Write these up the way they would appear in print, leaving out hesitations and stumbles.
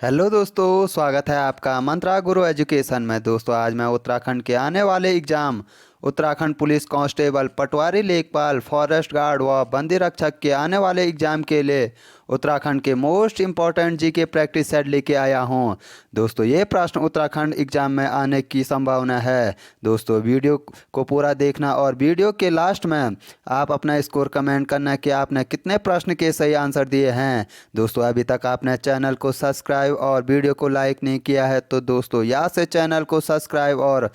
Hello दोस्तों, स्वागत है आपका मंत्रा गुरु एजुकेशन में। दोस्तों आज मैं उत्तराखंड के आने वाले एग्जाम उत्तराखंड पुलिस कांस्टेबल, पटवारी लेखपाल, फॉरेस्ट गार्ड व बंदी रक्षक के आने वाले एग्जाम के लिए उत्तराखंड के most important GK practice set लेके आया हूँ। दोस्तों ये प्रश्न उत्तराखंड एग्जाम में आने की संभावना है। दोस्तों वीडियो को पूरा देखना और वीडियो के लास्ट में आप अपना स्कोर कमेंट करना कि आपने कितने प्रश्न के सही आंसर दिए हैं। दोस्तों अभी तक आपने चैनल को सब्सक्राइब और वीडियो को लाइक नहीं किया है तो दोस्तों यहाँ से चैनल को सब्सक्राइब और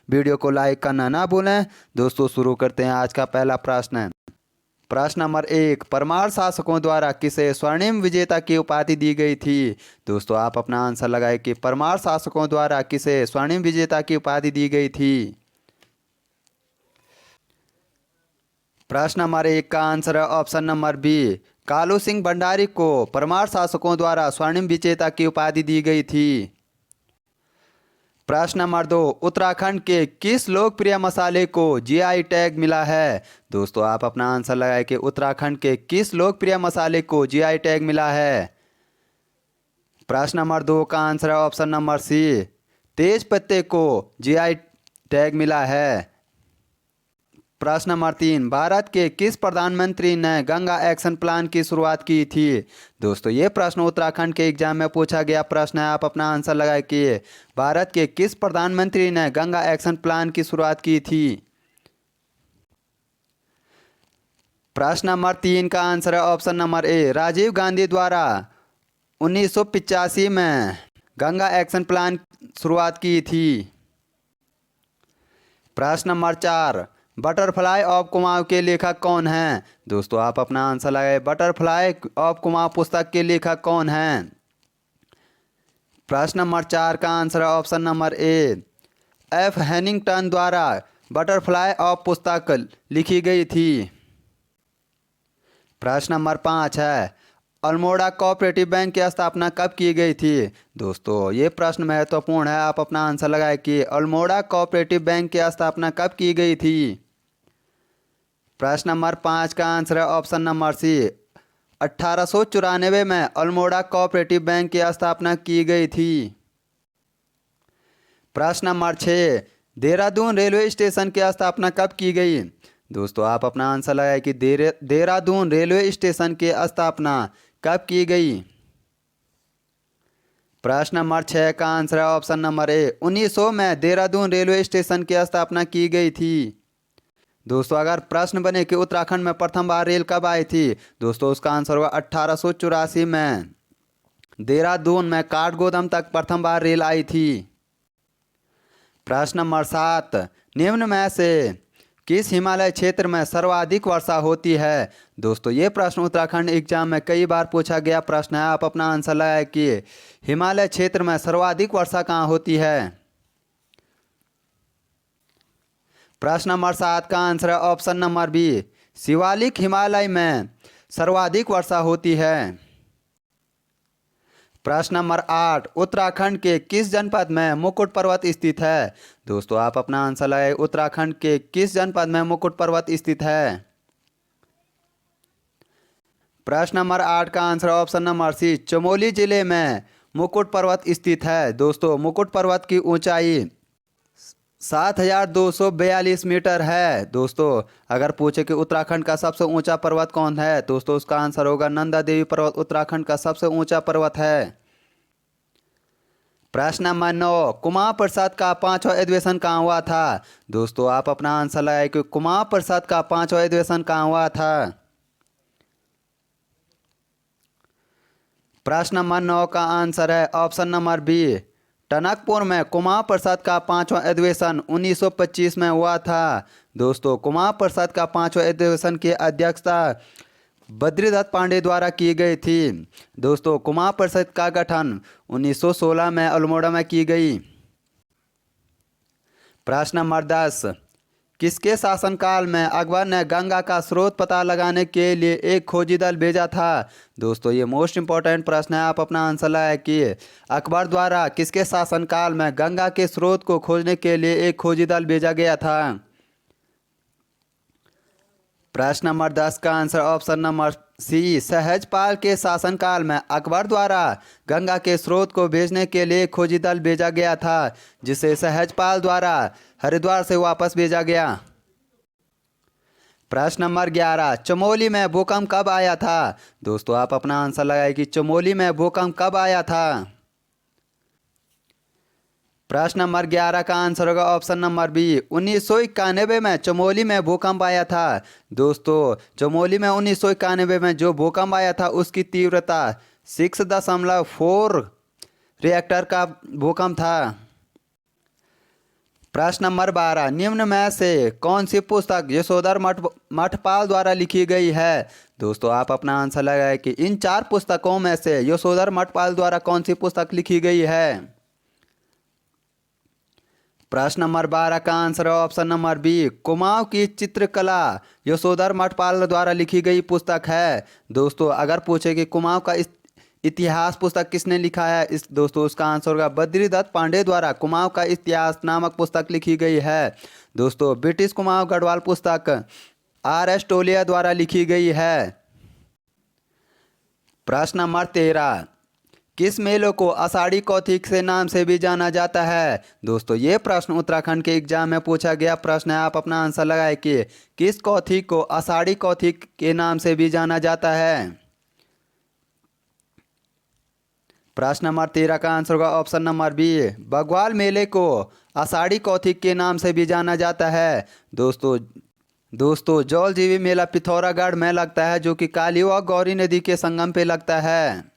वीडियो को लाइक करना ना भूलें। दोस्तों शुरू करते हैं। आज का पहला प्रश्न, प्रश्न नंबर 1, परमार शासकों द्वारा किसे स्वर्णिम विजेता की उपाधि दी गई थी। दोस्तों आप अपना आंसर लगाएं कि परमार शासकों द्वारा किसे स्वर्णिम विजेता की उपाधि दी गई थी। प्रश्न नंबर 1 का आंसर है option number B, Kalu Singh Bhandari को परमार शासकों द्वारा स्वर्णिम विजेता की उपाधि दी गई थी। प्रश्न नंबर 2, उत्तराखंड के किस लोकप्रिय मसाले को जीआई टैग मिला है। दोस्तों आप अपना आंसर लगाएं कि उत्तराखंड के किस लोकप्रिय मसाले को जीआई टैग मिला है। प्रश्न नंबर 2 का आंसर है ऑप्शन नंबर सी, तेज पत्ते को जीआई टैग मिला है। प्रश्न नंबर 3, भारत के किस प्रधानमंत्री ने गंगा एक्शन प्लान की शुरुआत की थी। दोस्तों ये प्रश्न उत्तराखंड के एग्जाम में पूछा गया प्रश्न है। आप अपना आंसर लगाएं कि भारत के किस प्रधानमंत्री ने गंगा एक्शन प्लान की शुरुआत की थी। प्रश्न नंबर 3 का आंसर है option number A, Rajiv Gandhi द्वारा 1985 में गंगा एक्शन प्लान शुरुआत की थी। प्रश्न नंबर 4, बटरफ्लाई ऑफ कुमाऊं के लेखक कौन हैं। दोस्तों आप अपना आंसर लगाएं, बटरफ्लाई ऑफ कुमाऊं पुस्तक के लेखक कौन हैं। प्रश्न नंबर 4 का आंसर है ऑप्शन नंबर ए, एफ हैनिंगटन द्वारा बटरफ्लाई ऑफ पुस्तक लिखी गई थी। प्रश्न नंबर 5 है, अल्मोड़ा कोऑपरेटिव बैंक की स्थापना कब की गई थी। दोस्तों ये प्रश्न महत्वपूर्ण है। आप अपना आंसर लगाएं कि अल्मोड़ा कोऑपरेटिव बैंक की स्थापना कब की गई थी। प्रश्न नंबर 5 का आंसर है ऑप्शन नंबर सी, 1894 में अल्मोड़ा कोऑपरेटिव बैंक की स्थापना की गई थी। प्रश्न नंबर 6, देहरादून रेलवे स्टेशन की स्थापना कब की गई। दोस्तों आप अपना आंसर लगाएं कि देहरादून रेलवे स्टेशन की स्थापना कब की गई। प्रश्न नंबर 6 का आंसर है ऑप्शन नंबर ए, 1900 में देहरादून रेलवे स्टेशन की स्थापना की गई थी। दोस्तों अगर प्रश्न बने कि उत्तराखंड में प्रथम बार रेल कब आई थी, दोस्तों उसका आंसर होगा 1884 में देहरादून में काठगोदाम तक प्रथम बार रेल आई थी। प्रश्न नंबर 7, निम्न में से किस हिमालय क्षेत्र में सर्वाधिक वर्षा होती है। दोस्तों ये प्रश्न उत्तराखंड एग्जाम में कई बार पूछा गया प्रश्न है। आप अपना आंसर लगाएं कि हिमालय क्षेत्र में सर्वाधिक वर्षा कहाँ होती है। प्रश्न नंबर 7 का आंसर है option number B, Shivalik Himalaya में सर्वाधिक वर्षा होती है। प्रश्न नंबर 8, उत्तराखंड के किस जनपद में मुकुट पर्वत स्थित है। दोस्तों आप अपना आंसर लगाएं, उत्तराखंड के किस जनपद में मुकुट पर्वत स्थित है। प्रश्न नंबर 8 का answer option number C, Chamoli जिले में मुकुट पर्वत स्थित है। दोस्तों मुकुट पर्वत की ऊंचाई 7242 मीटर है। दोस्तों अगर पूछे कि उत्तराखंड का सबसे ऊंचा पर्वत कौन है, दोस्तों उसका आंसर होगा नंदा देवी पर्वत उत्तराखंड का सबसे ऊंचा पर्वत है। प्रश्न नंबर 9, कुमार प्रसाद का 5वां अधिवेशन कहाँ हुआ था। दोस्तों आप अपना आंसर लगाएं कि कुमार प्रसाद का 5वां अधिवेशन कहाँ हुआ था। प्रश्न नंबर 9 का आंसर है ऑप्शन नंबर बी, टनकपुर में कुमार प्रसाद का 5वां अधिवेशन 1925 में हुआ था। दोस्तों कुमार प्रसाद का 5वां अधिवेशन की अध्यक्षता बद्रीदत्त पांडे द्वारा की गई थी। दोस्तों कुमार परिषद का गठन 1916 में अल्मोड़ा में की गई। प्रश्न नंबर 10, किसके शासनकाल में अकबर ने गंगा का स्रोत पता लगाने के लिए एक खोजी दल भेजा था। दोस्तों ये मोस्ट इंपॉर्टेंट प्रश्न है। आप अपना आंसर लगाएं कि अकबर द्वारा किसके शासनकाल में गंगा के स्रोत को खोजने के लिए एक खोजी दल भेजा गया था। प्रश्न नंबर 10 का answer option number C Sahajpal के शासनकाल में अकबर द्वारा गंगा के स्रोत को भेजने के लिए खोजी दल भेजा गया था, जिसे सहजपाल द्वारा हरिद्वार से वापस भेजा गया। प्रश्न नंबर 11 चमोली में भूकंप कब आया था। दोस्तों आप अपना आंसर लगाएं कि चमोली में भूकंप कब आया था। प्रश्न नंबर 11 का आंसर होगा ऑप्शन नंबर बी 1991 में चमोली में भूकंप आया था। दोस्तों चमोली में 1991 में जो भूकंप आया था उसकी तीव्रता 6.4 रिएक्टर का भूकंप था। प्रश्न नंबर 12 निम्न में से कौन सी पुस्तक यशोधर मठपाल द्वारा लिखी गई है। दोस्तों आप अपना आंसर लगाएं कि इन 4 पुस्तकों में से यशोधर मठपाल द्वारा कौन सी पुस्तक लिखी गई है। प्रश्न नंबर 12 का आंसर है ऑप्शन नंबर बी कुमाऊं की चित्रकला यशोधर मठपाल द्वारा लिखी गई पुस्तक है। दोस्तों अगर पूछे कि कुमाऊं का इतिहास पुस्तक किसने लिखा है, इस दोस्तों उसका आंसर होगा बद्रीदत्त पांडे द्वारा कुमाऊं का इतिहास नामक पुस्तक लिखी गई है। दोस्तों ब्रिटिश कुमाऊं गढ़वाल पुस्तक R.S. टोलिया द्वारा लिखी गई है। प्रश्न नंबर 13 किस मेले को आषाढ़ी कौथिग से नाम से भी जाना जाता है। दोस्तों ये प्रश्न उत्तराखंड के एग्जाम में पूछा गया प्रश्न है। आप अपना आंसर लगाएं कि किस कौथिग को आषाढ़ी कौथिग के नाम से भी जाना जाता है। प्रश्न नंबर 13 का आंसर होगा ऑप्शन नंबर बी बग्वाल मेले को आषाढ़ी कौथिग के नाम से भी जाना जाता है। दोस्तों जौलजीबी मेला पिथौरागढ़ में लगता है, जो कि काली व गौरी नदी के संगम पे लगता है।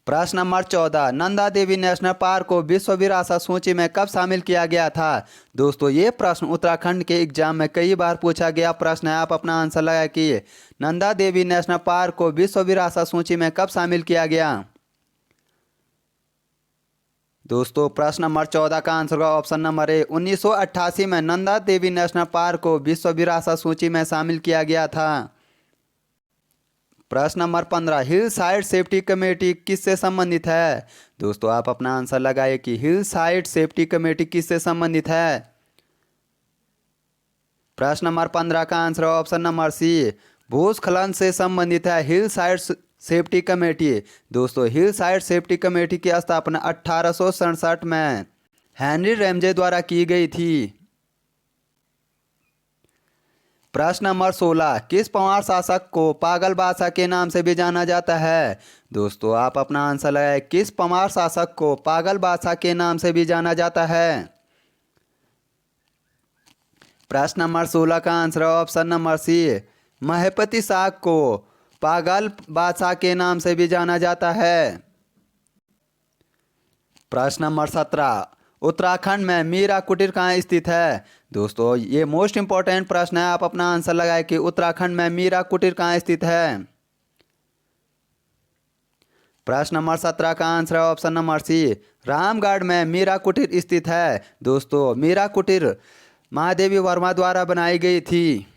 प्रश्न number 14 Nanda Devi national park को विश्व विरासत सूची में कब शामिल किया गया था। दोस्तों ये प्रश्न उत्तराखंड के एग्जाम में कई बार पूछा गया प्रश्न है। आप अपना आंसर लगाएं कि नंदा देवी नेशनल पार्क को विश्व विरासत सूची में कब शामिल किया गया। दोस्तों प्रश्न नंबर 14 का आंसर होगा ऑप्शन नंबर ए 1988 में नंदा देवी नेशनल पार्क को विश्व विरासत सूची में शामिल किया गया था। प्रश्न number 15 hill side safety committee किससे संबंधित है। दोस्तों आप अपना आंसर लगाइए कि हिल साइड सेफ्टी कमेटी किससे संबंधित है। प्रश्न नंबर 15 का आंसर ऑप्शन नंबर सी भूस्खलन से संबंधित है हिल साइड सेफ्टी कमेटी। दोस्तों हिल साइड सेफ्टी कमेटी की स्थापना 1867 में हेनरी रैमजे द्वारा की गई थी। प्रश्न नंबर 16 किस पंवार शासक को पागल बादशाह के नाम से भी जाना जाता है। दोस्तों आप अपना आंसर लगाएं किस पंवार शासक को पागल बादशाह के नाम से भी जाना जाता है। प्रश्न नंबर 16 का answer option number C Mahapati Shah को पागल बादशाह के नाम से भी जाना जाता है। प्रश्न नंबर 17 उत्तराखंड में मीरा कुटीर कहाँ स्थित है। दोस्तों ये मोस्ट इंपॉर्टेंट प्रश्न है। आप अपना आंसर लगाएं कि उत्तराखंड में मीरा कुटीर कहाँ स्थित है। प्रश्न नंबर 17 का आंसर है ऑप्शन नंबर सी रामगढ़ में मीरा कुटीर स्थित है। दोस्तों मीरा कुटीर महादेवी वर्मा द्वारा बनाई गई थी।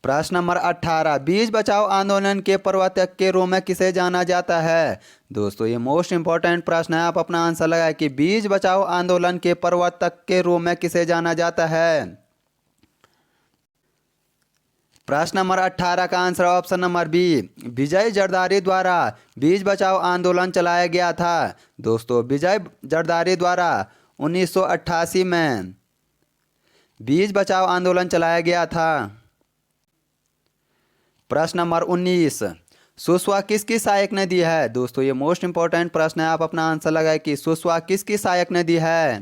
प्रश्न नंबर 18 बीज बचाओ आंदोलन के प्रवर्तक के रूप में किसे जाना जाता है। दोस्तों ये मोस्ट इंपॉर्टेंट प्रश्न है। आप अपना आंसर लगाएं कि बीज बचाओ आंदोलन के प्रवर्तक के रूप में किसे जाना जाता है। प्रश्न नंबर 18 का आंसर ऑप्शन नंबर बी विजय जरदारी द्वारा बीज बचाओ आंदोलन चलाया गया था। दोस्तों विजय जरदारी द्वारा 1988 में बीज बचाओ आंदोलन चलाया गया था। प्रश्न नंबर 19 सुसवा किसकी सहायक नदी है। दोस्तों ये मोस्ट इंपॉर्टेंट प्रश्न है। आप अपना आंसर लगाएं कि सुसवा किसकी सहायक नदी है।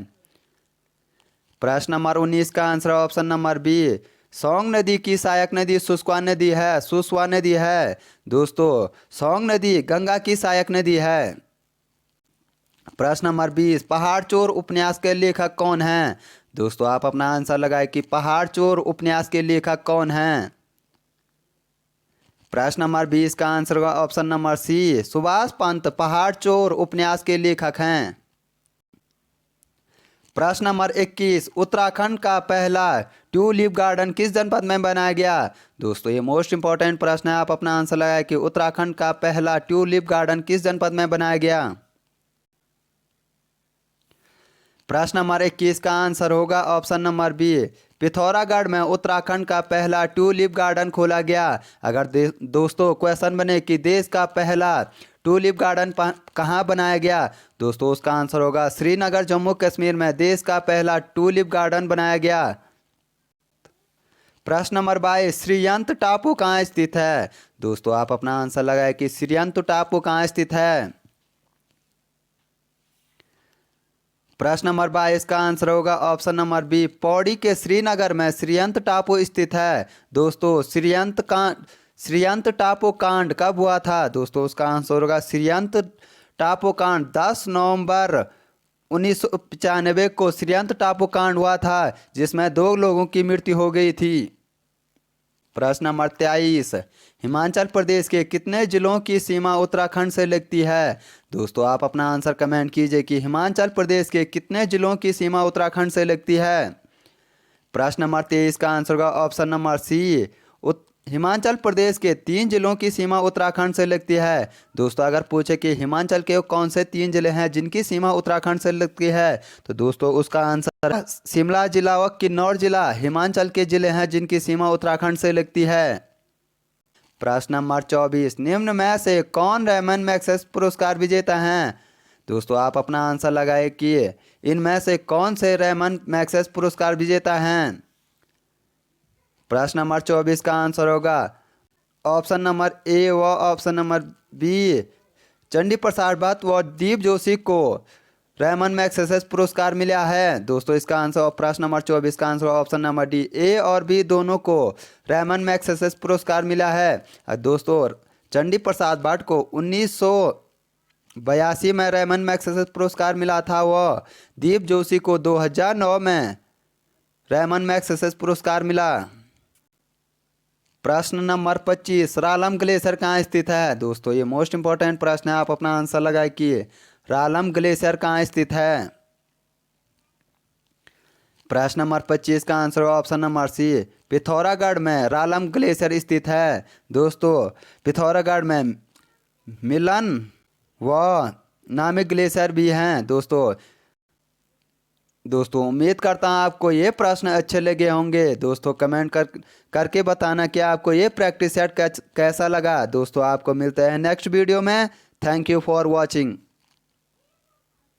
प्रश्न नंबर 19 का answer option number B Song नदी की सहायक नदी सुसवा नदी है, सुसवा नदी है। दोस्तों सोंग नदी गंगा की सहायक नदी है। प्रश्न नंबर 20 पहाड़ चोर उपन्यास के लेखक कौन हैं। दोस्तों आप अपना आंसर लगाएं कि पहाड़ चोर उपन्यास के लेखक कौन हैं। प्रश्न नंबर 20 का आंसर होगा option number C Subhash Pant Pahad Chor उपन्यास के लेखक हैं। प्रश्न नंबर 21 उत्तराखंड का पहला ट्यूलिप गार्डन किस जनपद में बनाया गया। दोस्तों ये मोस्ट इंपॉर्टेंट प्रश्न है। आप अपना आंसर लगाएं कि उत्तराखंड का पहला ट्यूलिप गार्डन किस जनपद में बनाया गया। प्रश्न नंबर 21 का आंसर होगा ऑप्शन नंबर बी, पिथौरागढ़ में उत्तराखंड का पहला ट्यूलिप गार्डन खोला गया। अगर दोस्तों क्वेश्चन बने कि देश का पहला ट्यूलिप गार्डन कहाँ बनाया गया, दोस्तों उसका आंसर होगा श्रीनगर जम्मू कश्मीर में देश का पहला ट्यूलिप गार्डन बनाया गया। प्रश्न नंबर 22, श्रीयंत टापू कहाँ स्थित है। दोस्तों आप अपना आंसर लगाए कि श्रीयंत टापू कहाँ स्थित है। प्रश्न नंबर 22 का आंसर होगा ऑप्शन नंबर बी, पौड़ी के श्रीनगर में श्रीयंत टापू स्थित है। दोस्तों श्रीयंत टापू कांड कब हुआ था, दोस्तों उसका आंसर होगा श्रीयंत टापू कांड 10 नवंबर 1995 को श्रीयंत टापू कांड हुआ था, जिसमें 2 लोगों की मृत्यु हो गई थी। प्रश्न नंबर 23, हिमाचल प्रदेश के कितने जिलों की सीमा उत्तराखंड से लगती है। दोस्तों आप अपना आंसर कमेंट कीजिए कि हिमाचल प्रदेश के कितने जिलों की सीमा उत्तराखंड से लगती है। प्रश्न नंबर 23 का आंसर होगा ऑप्शन नंबर सी, हिमाचल प्रदेश के 3 जिलों की सीमा उत्तराखंड से लगती है। दोस्तों अगर पूछे कि हिमाचल के कौन से 3 जिले हैं जिनकी सीमा उत्तराखंड से लगती है, तो दोस्तों उसका आंसर शिमला जिला व किन्नौर जिला हिमाचल के जिले हैं जिनकी सीमा उत्तराखंड से लगती है। प्रश्न नंबर 24, निम्न में से कौन रेमन मैग्सेसे पुरस्कार विजेता हैं। दोस्तों आप अपना आंसर लगाए कि इनमें से कौन से रेमन मैग्सेसे पुरस्कार विजेता हैं। प्रश्न नंबर 24 का आंसर होगा ऑप्शन नंबर ए व option number B, Chandi Prasad Bhatt व दीप जोशी को रेमन मैग्सेसे पुरस्कार मिला है। दोस्तों इसका आंसर प्रश्न नंबर 24 का आंसर ऑप्शन नंबर डी, ए और बी दोनों को रेमन मैग्सेसे पुरस्कार मिला है। दोस्तों चंडी प्रसाद भट्ट को 1982 में रेमन मैग्सेसे पुरस्कार मिला था व दीप जोशी को 2009 में रेमन मैग्सेसे पुरस्कार मिला। प्रश्न नंबर 25, रालम ग्लेशियर कहाँ स्थित है। दोस्तों ये मोस्ट इंपॉर्टेंट प्रश्न है, आप अपना आंसर लगाए कि रालम ग्लेशियर कहाँ स्थित है। प्रश्न नंबर 25 का answer option number C, Pithoragarh में रालम ग्लेशियर स्थित है। दोस्तों पिथौरागढ़ में मिलन व नामिक ग्लेशियर भी हैं। दोस्तों उम्मीद करता हूँ आपको ये प्रश्न अच्छे लगे होंगे। दोस्तों कमेंट करके बताना कि आपको ये प्रैक्टिस सेट कैसा लगा। दोस्तों आपको मिलते हैं नेक्स्ट वीडियो में। Thank you for watching.